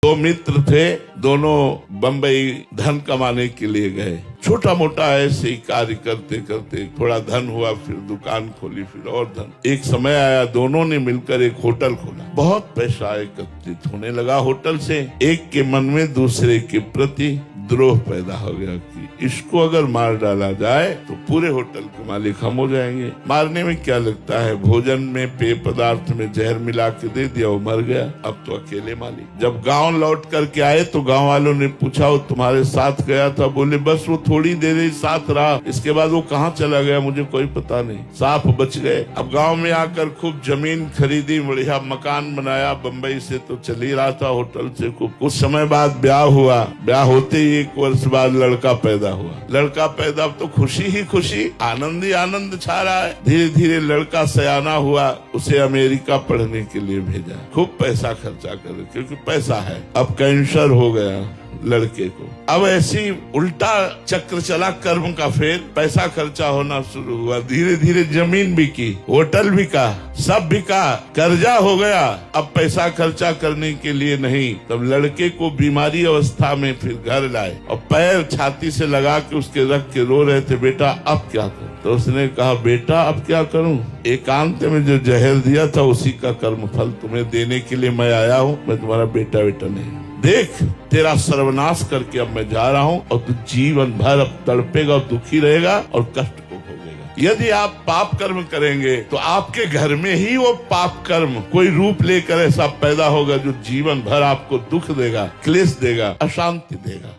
दो मित्र थे, दोनों बंबई धन कमाने के लिए गए। छोटा मोटा ऐसे ही कार्य करते करते थोड़ा धन हुआ, फिर दुकान खोली, फिर और धन। एक समय आया, दोनों ने मिलकर एक होटल खोला। बहुत पैसा एकत्रित होने लगा होटल से। एक के मन में दूसरे के प्रति द्रोह पैदा हो गया कि इसको अगर मार डाला जाए तो पूरे होटल के मालिक हम हो जाएंगे। मारने में क्या लगता है, भोजन में पेय पदार्थ में जहर मिला के दे दिया, वो मर गया। अब तो अकेले मालिक। जब गांव लौट करके आए तो गांव वालों ने पूछा, वो तुम्हारे साथ गया था? बोले बस वो थोड़ी देर ही साथ रहा, इसके बाद वो कहाँ चला गया मुझे कोई पता नहीं। साफ बच गए। अब गाँव में आकर खूब जमीन खरीदी, बढ़िया मकान बनाया। बम्बई से तो चल ही रहा था होटल से। कुछ समय बाद ब्याह हुआ। ब्याह होते ही 1 वर्ष बाद लड़का पैदा हुआ। लड़का पैदा तो खुशी ही खुशी, आनंद ही आनंद छा रहा है। धीरे धीरे लड़का सयाना हुआ, उसे अमेरिका पढ़ने के लिए भेजा। खूब पैसा खर्चा कर, क्योंकि पैसा है। अब कैंसर हो गया लड़के को। अब ऐसी उल्टा चक्र चला कर्म का। फिर पैसा खर्चा होना शुरू हुआ। धीरे धीरे जमीन बिकी, होटल बिका, सब बिका, कर्जा हो गया। अब पैसा खर्चा करने के लिए नहीं। तब लड़के को बीमारी अवस्था में फिर घर लाए और पैर छाती से लगा के उसके रख के रो रहे थे, बेटा अब क्या करूं? तो उसने कहा, बेटा अब क्या करूं? एकांत में जो जहर दिया था उसी का कर्म फल तुम्हें देने के लिए मैं आया हूँ। मैं तुम्हारा बेटा नहीं। देख, तेरा सर्वनाश करके अब मैं जा रहा हूँ और तू जीवन भर अब तड़पेगा और दुखी रहेगा और कष्ट को भोगेगा। यदि आप पाप कर्म करेंगे तो आपके घर में ही वो पाप कर्म कोई रूप लेकर ऐसा पैदा होगा जो जीवन भर आपको दुख देगा, क्लेश देगा, अशांति देगा।